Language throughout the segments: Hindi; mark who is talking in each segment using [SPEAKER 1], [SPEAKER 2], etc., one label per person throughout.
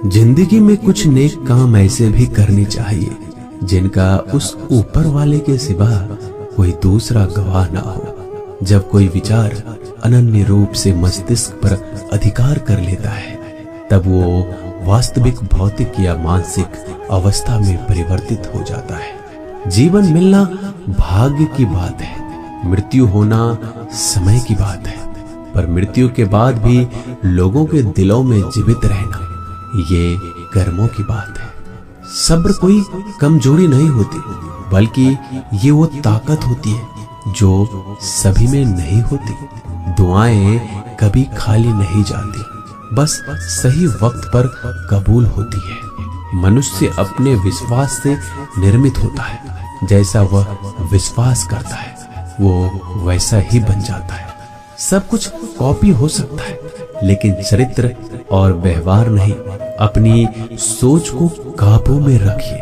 [SPEAKER 1] जिंदगी में कुछ नेक काम ऐसे भी करने चाहिए जिनका उस ऊपर वाले के सिवा कोई दूसरा गवाह ना हो। जब कोई विचार अनन्य रूप से मस्तिष्क पर अधिकार कर लेता है तब वो वास्तविक भौतिक या मानसिक अवस्था में परिवर्तित हो जाता है। जीवन मिलना भाग्य की बात है, मृत्यु होना समय की बात है, पर मृत्यु के बाद भी लोगों के दिलों में जीवित रहना ये कर्मों की बात है। सब्र कोई कमजोरी नहीं होती, बल्कि ये वो ताकत होती है जो सभी में नहीं होती। दुआएं कभी खाली नहीं जाती, बस सही वक्त पर कबूल होती है। मनुष्य अपने विश्वास से निर्मित होता है, जैसा वह विश्वास करता है वो वैसा ही बन जाता है। सब कुछ कॉपी हो सकता है, लेकिन चरित्र और व्यवहार नहीं। अपनी सोच को काबू में रखिए,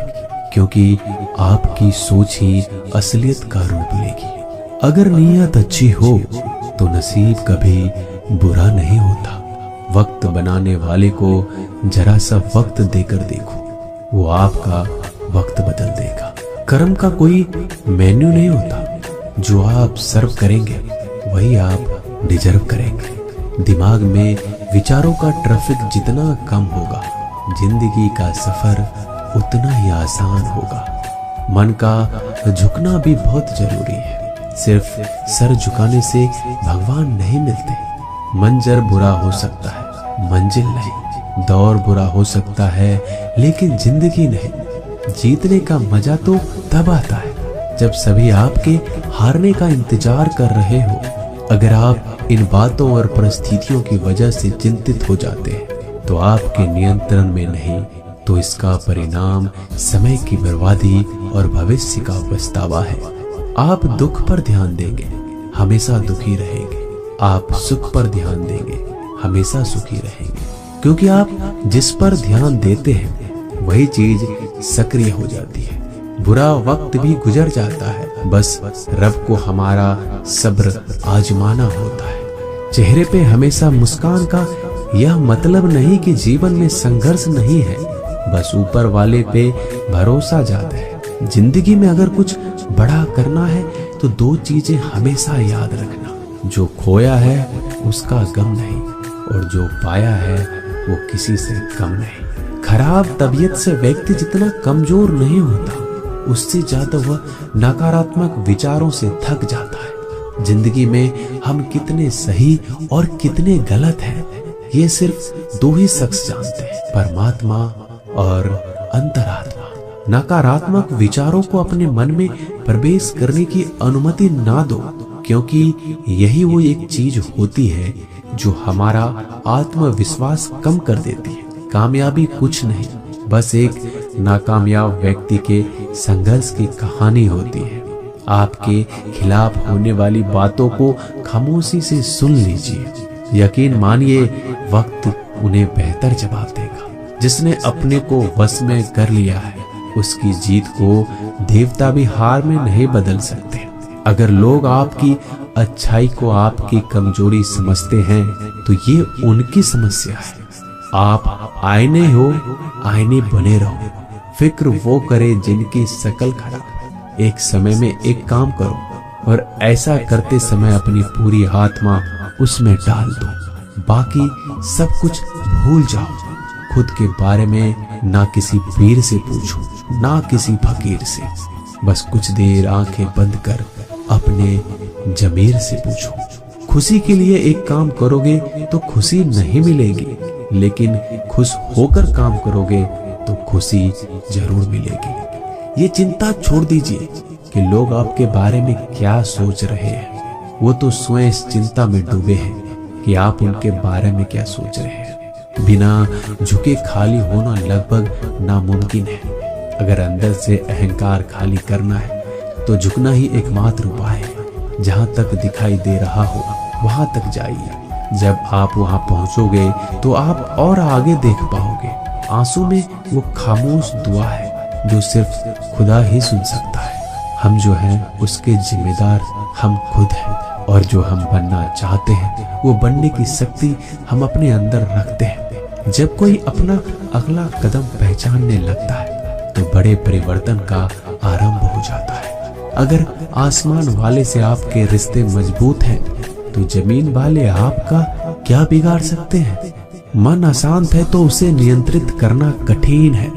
[SPEAKER 1] क्योंकि आपकी सोच ही असलियत का रूप लेगी। अगर नीयत अच्छी हो तो नसीब कभी बुरा नहीं होता। वक्त बनाने वाले को जरा सा वक्त देकर देखो, वो आपका वक्त बदल देगा। कर्म का कोई मेन्यू नहीं होता, जो आप सर्व करेंगे वही आप डिजर्व करेंगे। दिमाग में विचारों का ट्रैफिक जितना कम होगा, जिंदगी का सफर उतना ही आसान होगा। मन का झुकना भी बहुत जरूरी है। सिर्फ सर झुकाने से भगवान नहीं मिलते। मंजर बुरा हो सकता है, मंजिल नहीं। दौर बुरा हो सकता है, लेकिन जिंदगी नहीं। जीतने का मजा तो तब आता है जब सभी आपके हारने का इंतजार कर रहे हो। अगर आप इन बातों और परिस्थितियों की वजह से चिंतित हो जाते हैं तो आपके नियंत्रण में नहीं, तो इसका परिणाम समय की बर्बादी और भविष्य का पछतावा है। आप दुख पर ध्यान देंगे, हमेशा दुखी रहेंगे। आप सुख पर ध्यान देंगे, हमेशा सुखी रहेंगे। क्योंकि आप जिस पर ध्यान देते हैं वही चीज सक्रिय हो जाती है। बुरा वक्त भी गुजर जाता है, बस रब को हमारा सब्र आजमाना होता है। चेहरे पे हमेशा मुस्कान का यह मतलब नहीं कि जीवन में संघर्ष नहीं है, बस ऊपर वाले पे भरोसा ज्यादा है। जिंदगी में अगर कुछ बड़ा करना है तो दो चीजें हमेशा याद रखना, जो खोया है उसका गम नहीं, और जो पाया है वो किसी से कम नहीं। खराब तबीयत से व्यक्ति जितना कमजोर नहीं होता, उससे ज्यादा वह नकारात्मक विचारों से थक जाता है। जिंदगी में हम कितने सही और कितने गलत हैं, ये सिर्फ दो ही शख्स जानते हैं, परमात्मा और अंतरात्मा। नकारात्मक विचारों को अपने मन में प्रवेश करने की अनुमति ना दो, क्योंकि यही वो एक चीज होती है जो हमारा आत्मविश्वास कम कर देती है। कामयाबी कुछ नहीं, बस एक नाकामयाब व्यक्ति के संघर्ष की कहानी होती है। आपके खिलाफ होने वाली बातों को खामोशी से सुन लीजिए। यकीन मानिए वक्त उन्हें बेहतर जवाब देगा। जिसने अपने को वश में कर लिया है उसकी जीत को देवता भी हार में नहीं बदल सकते। अगर लोग आपकी अच्छाई को आपकी कमजोरी समझते हैं तो ये उनकी समस्या है। आप आईने हो, आईने बने रहो। फिक्र वो करे जिनकी शकल खराब। एक समय में एक काम करो और ऐसा करते समय अपनी पूरी आत्मा उसमें डाल दो। बाकी सब कुछ भूल जाओ। खुद के बारे में ना किसी पीर से पूछो, ना किसी फकीर से। बस कुछ देर आंखें बंद कर अपने जमीर से पूछो। खुशी के लिए एक काम करोगे तो खुशी नहीं मिलेगी, लेकिन खुश होकर काम करोगे तो खुशी जरूर मिलेगी। ये चिंता छोड़ दीजिए कि लोग आपके बारे में क्या सोच रहे हैं। वो तो स्वयं इस चिंता में डूबे हैं कि आप उनके बारे में क्या सोच रहे हैं। बिना झुके खाली होना लगभग नामुमकिन है। अगर अंदर से अहंकार खाली करना है तो झुकना ही एकमात्र उपाय है। जहां तक दिखाई दे रहा हो वहां तक जाइए। जब आप वहां पहुंचोगे तो आप और आगे देख पाओगे। आंसू में वो खामोश दुआ है जो सिर्फ खुदा ही सुन सकता है। हम जो हैं उसके जिम्मेदार हम खुद हैं, और जो हम बनना चाहते हैं वो बनने की शक्ति हम अपने अंदर रखते हैं। जब कोई अपना अगला कदम पहचानने लगता है तो बड़े परिवर्तन का आरंभ हो जाता है। अगर आसमान वाले से आपके रिश्ते मजबूत हैं तो जमीन वाले आपका क्या बिगाड़ सकते हैं। मन अशांत है तो उसे नियंत्रित करना कठिन है,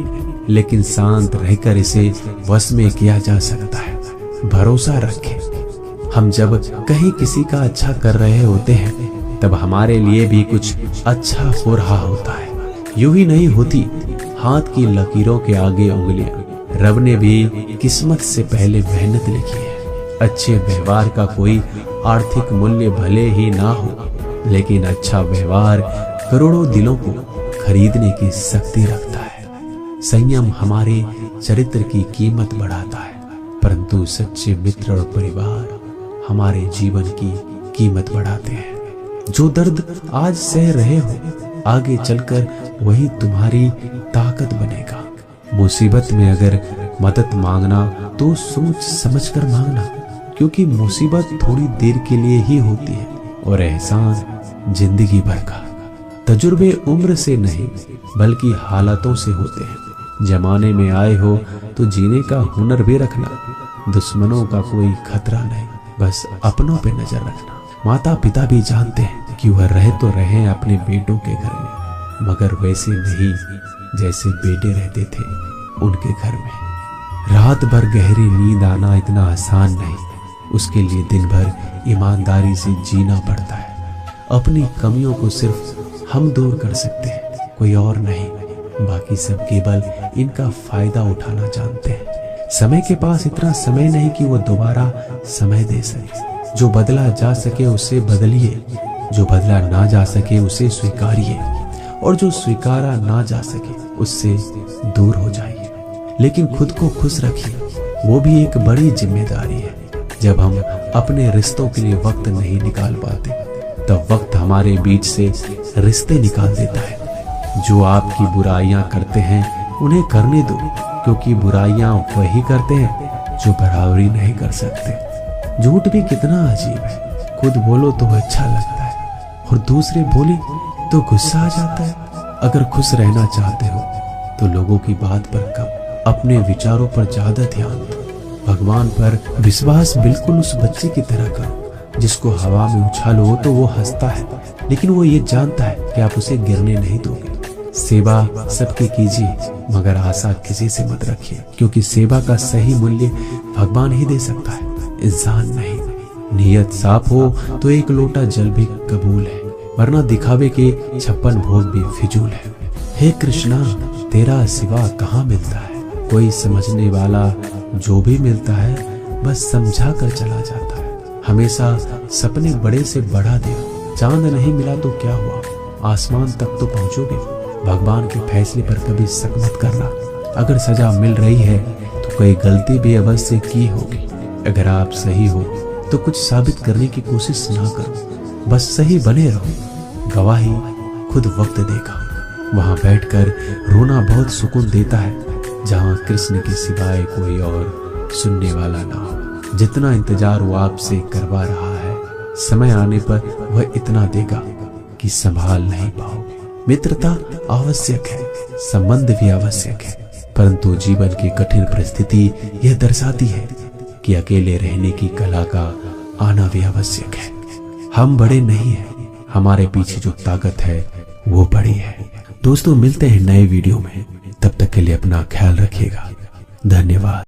[SPEAKER 1] लेकिन शांत रहकर इसे वश में किया जा सकता है। भरोसा रखें, हम जब कहीं किसी का अच्छा कर रहे होते हैं तब हमारे लिए भी कुछ अच्छा हो रहा होता है। यूं ही नहीं होती हाथ की लकीरों के आगे उंगलियां। रब ने भी किस्मत से पहले मेहनत लिखी है। अच्छे व्यवहार का कोई आर्थिक मूल्य भले ही ना हो, लेकिन अच्छा व्यवहार करोड़ों दिलों को खरीदने की शक्ति रखता है। संयम हमारे चरित्र की कीमत बढ़ाता है, परंतु सच्चे मित्र और परिवार हमारे जीवन की कीमत बढ़ाते हैं। जो दर्द आज सह रहे हो, आगे चलकर वही तुम्हारी ताकत बनेगा। मुसीबत में अगर मदद मांगना तो सोच समझकर मांगना, क्योंकि मुसीबत थोड़ी देर के लिए ही होती है और एहसान जिंदगी भर का। तजुर्बे उम्र से नहीं बल्कि हालातों से होते हैं। जमाने में आए हो तो जीने का हुनर भी रखना। दुश्मनों का कोई खतरा नहीं, बस अपनों पे नजर रखना। माता पिता भी जानते हैं कि वह रहे तो रहे अपने बेटों के घर में, मगर वैसे नहीं जैसे बेटे रहते थे उनके घर में। रात भर गहरी नींद आना इतना आसान नहीं, उसके लिए दिन भर ईमानदारी से जीना पड़ता है। अपनी कमियों को सिर्फ हम दूर कर सकते हैं, कोई और नहीं। बाकी सब केवल इनका फायदा उठाना जानते हैं। समय के पास इतना समय नहीं कि वो दोबारा समय दे सके। जो बदला जा सके उसे बदलिए, जो बदला ना जा सके उसे स्वीकारिए, और जो स्वीकारा ना जा सके उससे दूर हो जाइए। लेकिन खुद को खुश रखिए, वो भी एक बड़ी जिम्मेदारी है। जब हम अपने रिश्तों के लिए वक्त नहीं निकाल पाते तब वक्त हमारे बीच से रिश्ते निकाल देता है। जो आपकी बुराइयां करते हैं उन्हें करने दो, क्योंकि बुराइयां वही करते हैं जो बराबरी नहीं कर सकते। झूठ भी कितना अजीब है, खुद बोलो तो अच्छा लगता है और दूसरे बोले तो गुस्सा आ जाता है। अगर खुश रहना चाहते हो तो लोगों की बात पर कम, अपने विचारों पर ज्यादा ध्यान दो। भगवान पर विश्वास बिल्कुल उस बच्चे की तरह करो जिसको हवा में उछालो तो वो हंसता है, लेकिन वो ये जानता है कि आप उसे गिरने नहीं दोगे। सेवा सबकी कीजिए, मगर आशा किसी से मत रखिए, क्योंकि सेवा का सही मूल्य भगवान ही दे सकता है, इंसान नहीं। नियत साफ हो तो एक लोटा जल भी कबूल है, वरना दिखावे के 56 भोग भी फिजूल है। हे कृष्णा, तेरा सिवा कहाँ मिलता है कोई समझने वाला। जो भी मिलता है बस समझा कर चला जाता है। हमेशा सपने बड़े से बढ़ा दे। चांद नहीं मिला तो क्या हुआ, आसमान तक तो पहुंचोगे। भगवान के फैसले पर कभी शक मत करना। अगर सजा मिल रही है तो कोई गलती भी अवश्य की होगी। अगर आप सही हो तो कुछ साबित करने की कोशिश ना करो, बस सही बने रहो। गवाही खुद वक्त देगा। वहां बैठकर रोना बहुत सुकून देता है, जहां कृष्ण के सिवाय कोई और सुनने वाला ना हो। जितना इंतजार वो आपसे करवा रहा है, समय आने पर वह इतना देगा कि संभाल नहीं पाओगे। मित्रता आवश्यक है, संबंध भी आवश्यक है, परंतु जीवन की कठिन परिस्थिति यह दर्शाती है कि अकेले रहने की कला का आना भी आवश्यक है। हम बड़े नहीं हैं, हमारे पीछे जो ताकत है वो बड़ी है। दोस्तों, मिलते हैं नए वीडियो में, तब तक के लिए अपना ख्याल रखिएगा। धन्यवाद।